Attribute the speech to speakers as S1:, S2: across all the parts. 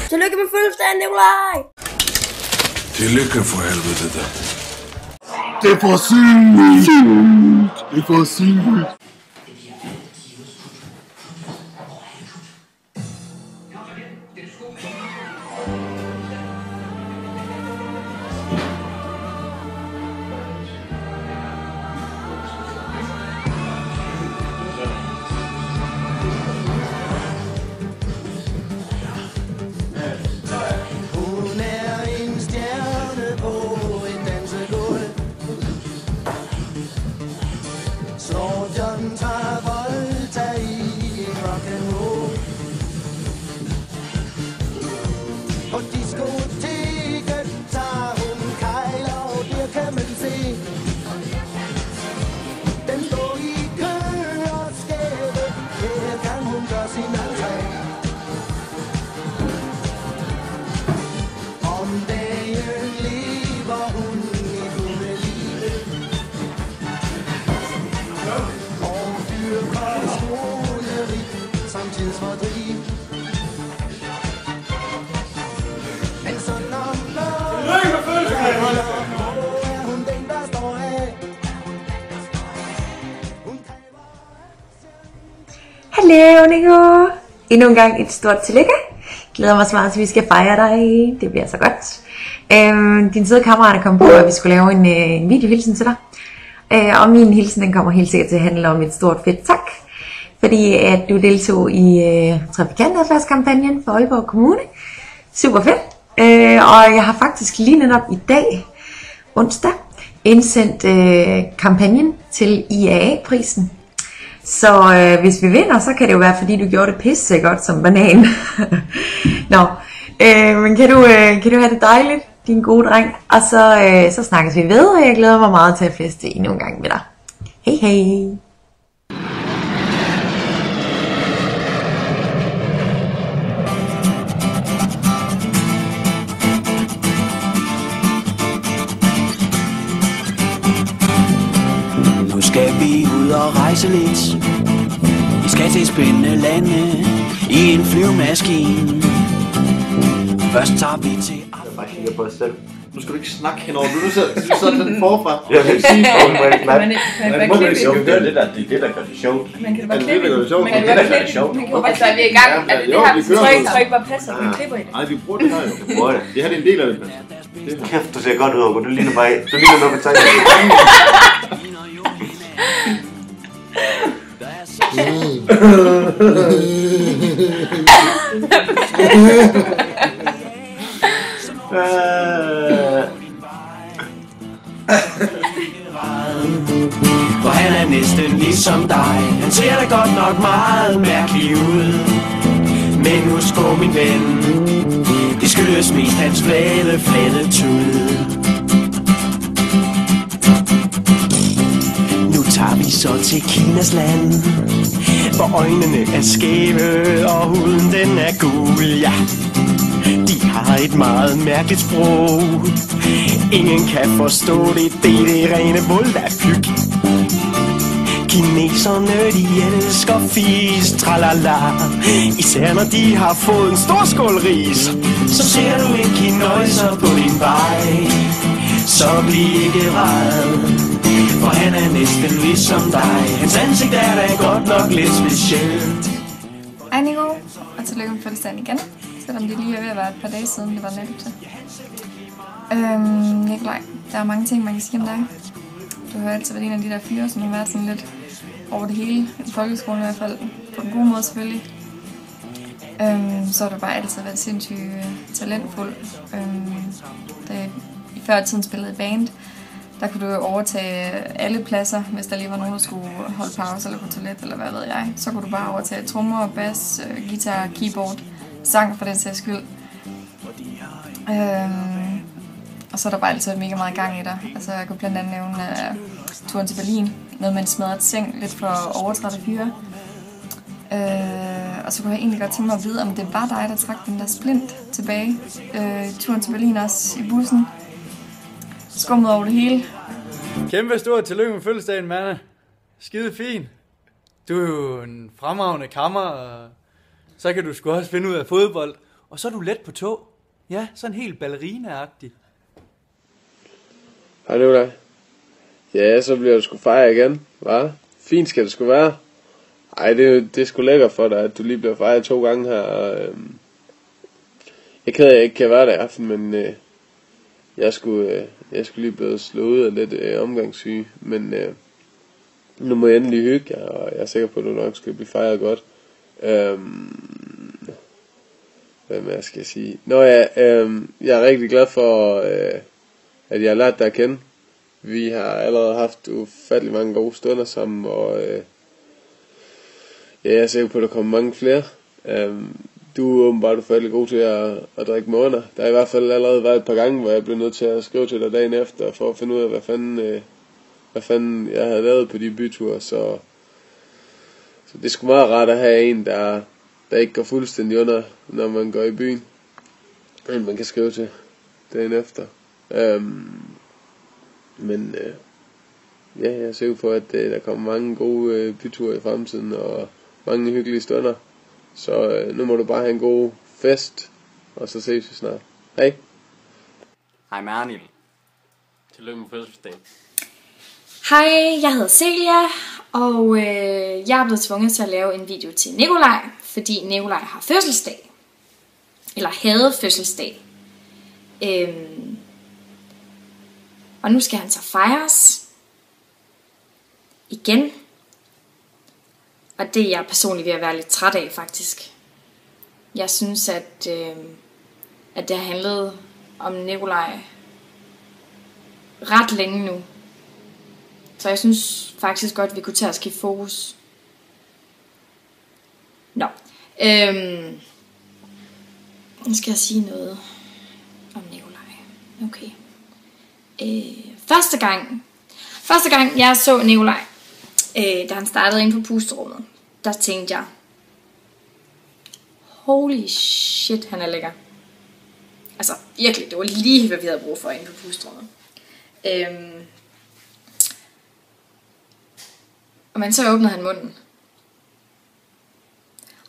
S1: Tillykke med fødselsdagen, Nikolaj!
S2: Tillykke for helvede da.
S3: Det er for sygt! Det er for sygt!
S4: Hallo Nico! Endnu en gang et stort tillykke. Glæder mig så meget til vi skal fejre dig. Det bliver så godt. Din søde kammerat er kommet på, at vi skulle lave en videohilsen til dig. Og min hilsen den kommer helt sikkert til at handle om et stort fedt tak. Fordi at du deltog i trafikantadfærdskampagnen for Aalborg Kommune. Super fedt. Og jeg har faktisk lige netop i dag, onsdag, indsendt kampagnen til IAA-prisen. Så hvis vi vinder, så kan det jo være, fordi du gjorde det pisse godt som banan. Nå, men kan du have det dejligt, din gode dreng? Og så snakkes vi ved, og jeg glæder mig meget til at feste endnu en gang med dig. Hej hej!
S5: Nu skal vi ud og rejse lidt. Vi skal til spændende lande i en flyvemaskine. Først tager vi til...
S3: Jeg kigger på os selv. Nu skal du ikke snakke henover. Du sidder den forfra.
S6: Jeg vil ikke sige, at man ikke klap.
S3: Men det er det, der gør det sjovt.
S7: Man kan bare klippe.
S3: Man kan bare klippe.
S7: Altså, vi er i gang. Altså, det her tryk bare passer. Vi klipper i det.
S3: Nej, vi bruger det her jo. Det her er en del af det.
S6: Kæft, du ser godt ud, Åke. Du ligner bare... Du ligner noget betegnet.
S5: For han er næsten ligesom dig. Han ser da godt nok meget mærkelig ud. Men husk på min ven, det skyldes mest hans flade tud. Nu tager vi så til Kinas land, hvor øjnene er skæve og huden den er gul, ja. De har et meget mærkeligt sprog. Ingen kan forstå det, det er rene volapyk. Kineserne, de elsker fis, tralala. Især når de har fået en stor skål ris. Så ser du en kinøjser på din vej, så bliv ikke ræd, for han er næsten ligesom dig. Hans ansigt er da godt nok lidt specielt.
S7: Hej Nico, og tillykke med fødselsdagen igen. Selvom det lige er ved at være et par dage siden, det var netop til. Nikolaj, der er mange ting, man kan sige om dig. Du har altid været en af de der fyre, som har været sådan lidt over det hele, i folkeskolen i hvert fald, på en god måde selvfølgelig. Så har du bare altid været sindssygt talentfuld. Da i før tiden spillede i band, der kunne du overtage alle pladser, hvis der lige var nogen, der skulle holde pause eller på toilet, eller hvad ved jeg. Så kunne du bare overtage trommer, bas, guitar, keyboard, sang for den sags skyld. Og så er der bare altid mega meget gang i dig. Altså jeg kunne blandt andet nævne turen til Berlin, noget med en smadret seng, lidt for overtrætte fyre. Og så kunne jeg egentlig godt tænke mig at vide, om det var dig, der trak den der splint tilbage. Turen til Berlin også i bussen. Skummet over det hele.
S8: Kæmpe stort tillykke med fødselsdagen, Manne. Skide fin. Du er jo en fremragende kammer, og så kan du sgu også finde ud af fodbold. Og så er du let på tå. Ja, sådan helt ballerina-agtig.
S9: Hej Nikolaj. Ja, så bliver du sgu fejre igen, hva? Fint skal det sgu være. Ej, det er sgu lækkert for dig, at du lige bliver fejret 2 gange her. Jeg er ked af, at jeg ikke kan være der i aften, men jeg skulle lige blive slået ud af lidt omgangssyge. Men nu må jeg endelig hygge jer, og jeg er sikker på, at du nok skal blive fejret godt. Hvad mere skal jeg sige? Nå ja, jeg er rigtig glad for, at jeg har lært dig at kende. Vi har allerede haft ufattelig mange gode stunder sammen, og jeg er sikker på, at der kommer mange flere. Du er åbenbart ufattelig god til at drikke måneder. Der har i hvert fald allerede været et par gange, hvor jeg blev nødt til at skrive til dig dagen efter, for at finde ud af, hvad fanden jeg havde lavet på de byture. Så det er sgu meget rart at have en, der ikke går fuldstændig under, når man går i byen. Men man kan skrive til dagen efter. Men jeg er sikker på, at der kommer mange gode byture i fremtiden, og mange hyggelige stunder. Så nu må du bare have en god fest, og så ses vi snart. Hej.
S10: Hej med Arnil. Tillykke med fødselsdag.
S7: Hej, jeg hedder Celia, og jeg er blevet tvunget til at lave en video til Nikolaj, fordi Nikolaj har fødselsdag. Eller havde fødselsdag. Og nu skal han så fejres. Igen. Og det er jeg personligt ved at være lidt træt af, faktisk. Jeg synes, at det har handlet om Nikolaj ret længe nu. Så jeg synes faktisk godt, vi kunne tage og skifte fokus. Nå. Nu skal jeg sige noget om Nikolaj. Okay. Første gang jeg så Nikolaj, da han startede ind på pusterummet, der tænkte jeg, holy shit, han er lækker. Altså virkelig, det var lige hvad vi havde brug for inde på pusterummet. Men så åbnede han munden.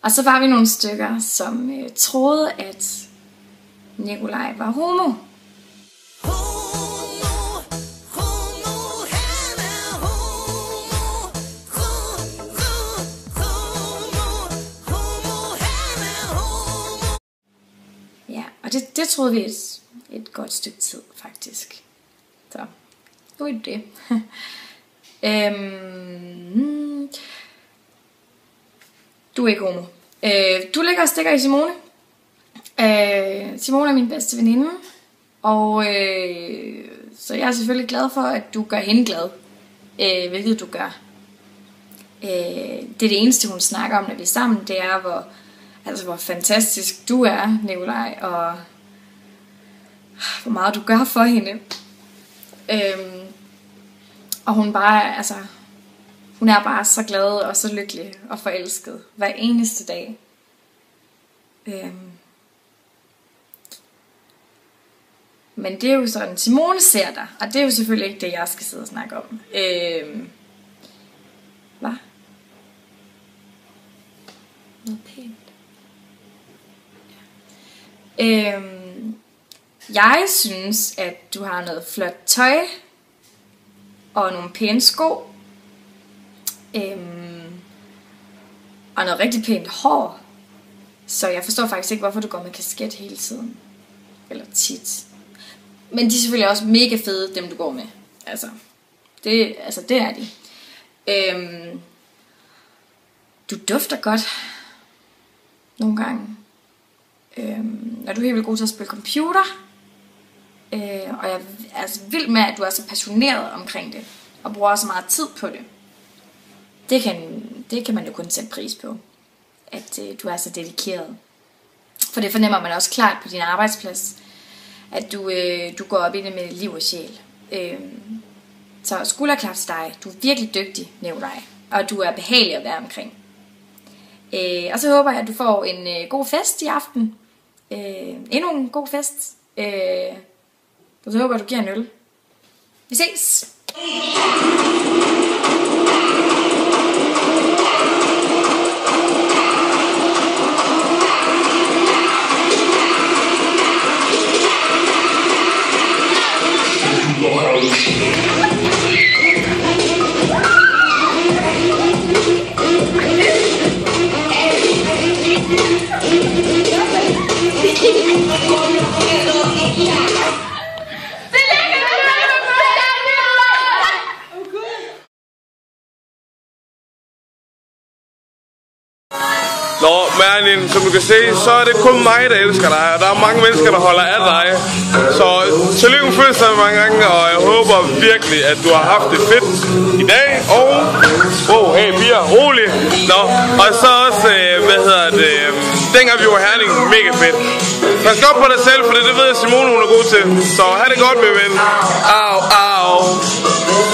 S7: Og så var vi nogle stykker, som troede, at Nikolaj var homo. Ja, og det troede vi et godt stykke tid, faktisk. Så, nu er det. Du er ikke homo. Du ligger og stikker i Simone. Simone er min bedste veninde. Og så jeg er selvfølgelig glad for, at du gør hende glad. Hvilket du gør. Det er det eneste, hun snakker om, når vi er sammen. Det er, hvor fantastisk du er, Nikolaj. Og hvor meget du gør for hende. Og hun hun er bare så glad og så lykkelig og forelsket hver eneste dag. Men det er jo sådan, Simone ser dig, og det er jo selvfølgelig ikke det, jeg skal sidde og snakke om. Hvad? Noget pænt. Ja. Jeg synes, at du har noget flot tøj og nogle pæne sko. Og noget rigtig pænt hår. Så jeg forstår faktisk ikke, hvorfor du går med kasket hele tiden. Eller tit. Men de er selvfølgelig også mega fede, dem du går med. Det er de. Du dufter godt. Nogle gange. Og du er helt vildt god til at spille computer. Og jeg er vild med, at du er så passioneret omkring det. Og bruger så meget tid på det. Det kan man jo kun sætte pris på. At du er så dedikeret. For det fornemmer man også klart på din arbejdsplads. At du går op i det med liv og sjæl. Så skulderklap til dig. Du er virkelig dygtig, Nikolaj. Og du er behagelig at være omkring. Og så håber jeg, at du får en god fest i aften. Endnu en god fest. Så håber jeg, at du giver en øl. Vi ses!
S9: Nå, Merlin, som du kan se, så er det kun mig, der elsker dig, og der er mange mennesker, der holder af dig. Så tillykke med fødselsdagen mange gange, og jeg håber virkelig, at du har haft det fedt i dag. Og, hey piger, rolig. Nå, og så også, dengang vi var Herning, mega fedt. Pas godt på dig selv, for det ved jeg, Simone hun er god til. Så have det godt med ven. Au.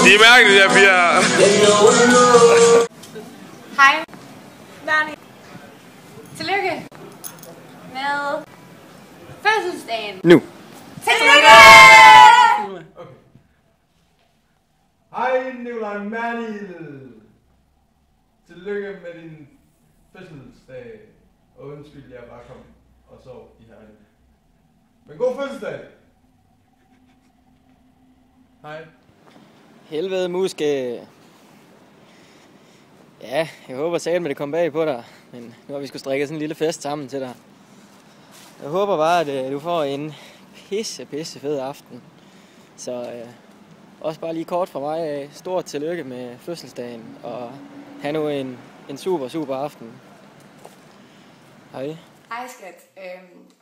S9: De er mærkelige, jeg piger.
S7: Hej, Merlin. Tillykke med fødselsdagen.
S8: Nu.
S7: Tillykke!
S8: Okay. Hej, Nikolaj Merlin. Tillykke med din fødselsdag. Og undskyld, jeg bare kom og sov i Herning. Men god fødselsdag. Hej.
S11: Helvede, muske. Ja, jeg håber satme det kom bag på dig. Men nu har vi sgu strikket sådan en lille fest sammen til dig. Jeg håber bare, at du får en pisse fed aften. Så også bare lige kort fra mig. Stort tillykke med fødselsdagen. Og have nu en super aften. Hej.
S7: Hej skat.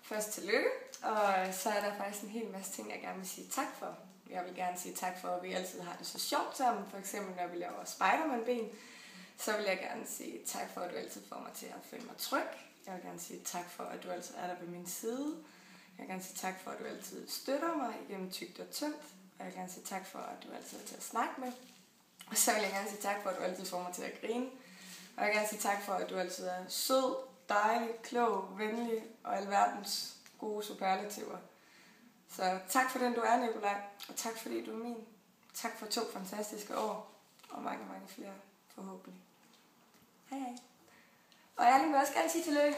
S7: Først tillykke. Og så er der faktisk en hel masse ting, jeg gerne vil sige tak for. Jeg vil gerne sige tak for, at vi altid har det så sjovt sammen. For eksempel når vi laver Spider-Man-ben. Så vil jeg gerne sige tak for, at du altid får mig til at føle mig tryg. Jeg vil gerne sige tak for, at du altid er der ved min side. Jeg vil gerne sige tak for, at du altid støtter mig igennem tykt og tyndt. Og jeg vil gerne sige tak for, at du altid er til at snakke med. Og så vil jeg gerne sige tak for, at du altid får mig til at grine. Og jeg vil gerne sige tak for, at du altid er sød, dejlig, klog, venlig og alverdens gode superlativer. Så tak for den, du er, Nikolaj. Og tak fordi du er min. Tak for 2 fantastiske år. Og mange flere forhåbentlig. Hej. Og jeg vil også gerne sige tillykke.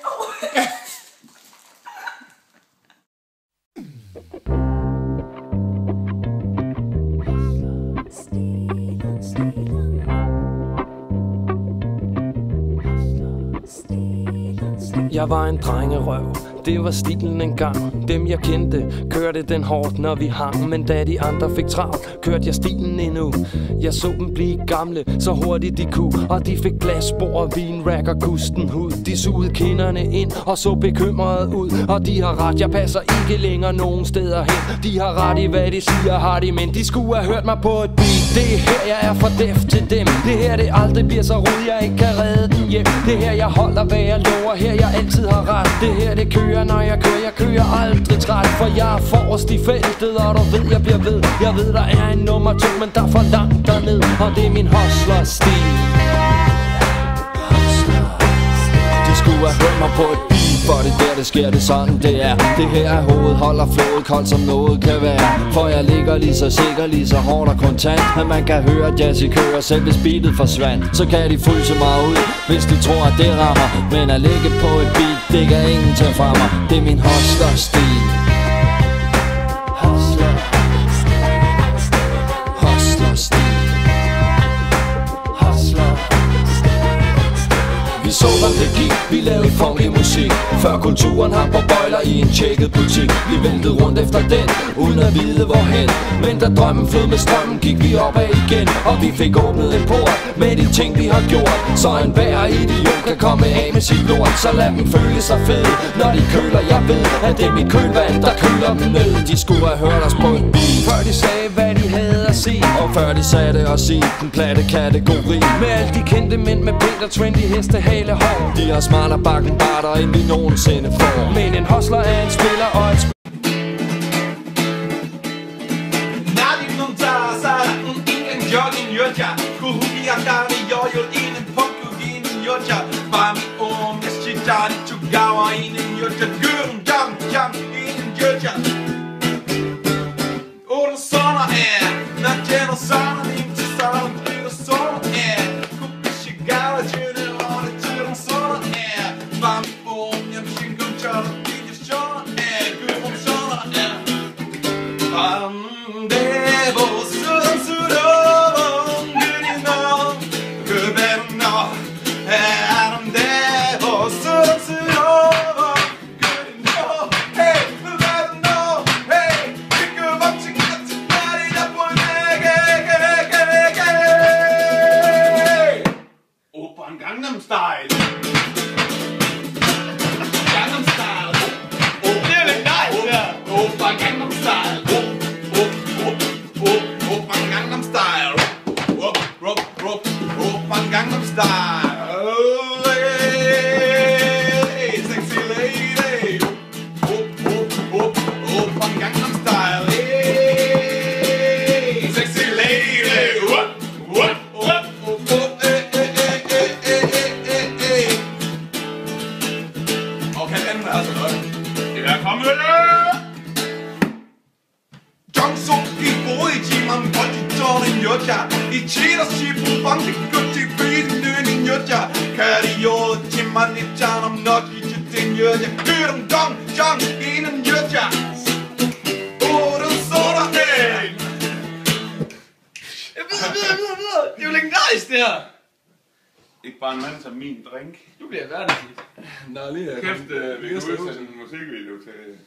S12: Jeg var en drengerøv, det var stilen engang. Dem jeg kendte, kørte den hårdt når vi hang. Men da de andre fik travlt, kørte jeg stilen endnu. Jeg så dem blive gamle, så hurtigt de kunne. Og de fik glasbord, vinrack og kusten hud. De sugede kinderne ind og så bekymrede ud. Og de har ret, jeg passer ikke længere nogen steder hen. De har ret i hvad de siger, har de, men de skulle have hørt mig på et beat. Det er her jeg er for def til dem. Det her det aldrig bliver så roligt, jeg ikke kan redde den hjem. Det her jeg holder hvad jeg lover, her jeg altid har ret. Det her det kører når jeg kører aldrig træt. For jeg er forrest i feltet, og du ved jeg bliver ved. Jeg ved der er en nummer 2, men der er for langt derned. Og det er min hustler-stil. De skulle have hørt mig på et beat, for det der det sker, det sådan det er. Det her er hovedet, holder flået koldt som noget kan være. For jeg ligger lige så sikker, lige så hårdt og kontant, at man kan høre jazz i kører, selv hvis beatet forsvandt. Så kan de fryse mig ud, hvis de tror at det rammer. Men at ligge på et beat, det kan ingen tage fra mig. Det er min hustler-stil. Vi så hvad det gik, vi lavede funky musik. Før kulturen har på bøjler i en tjekket butik. Vi væltede rundt efter den, uden at vide hvorhen. Men da drømmen flød med strømmen, gik vi opad igen. Og vi fik åbnet en port med de ting vi har gjort. Så enhver idiot kan komme af med sit lort. Så lad dem føle sig fede, når de køler. Jeg ved, at det er mit kølvand, der køler dem ned. De skulle have hørt os på et beat, før de sagde hvad de havde at sige. Og før de satte os i den platte kategori. Med alle de kendte mænd med pænt og trendy hestehale hår. De har smartere bakken barter end vi nogensinde får. Men en hustler er en spiller og et
S5: jogging yoja, kuhumia kani yoyo in poku in yoja, bami om chitani chugawa in yoja, gurun jam in yoja. Orden såna natjeno sana inte sana blir såna kupishigawa june on turen såna bami om shingun chara blir såna gurun såna det var så
S8: I cheater shipu bank kutti beat nøni njutja Kario timani chanam noki chitin njutja Kyrum dong jang inen njutja Ore soda hey. Det er jo legendarisk det her.
S13: Ikke bare en mand som min drink.
S8: Du bliver verdensligt.
S13: Kæft, vi kan udtage en musikvideo til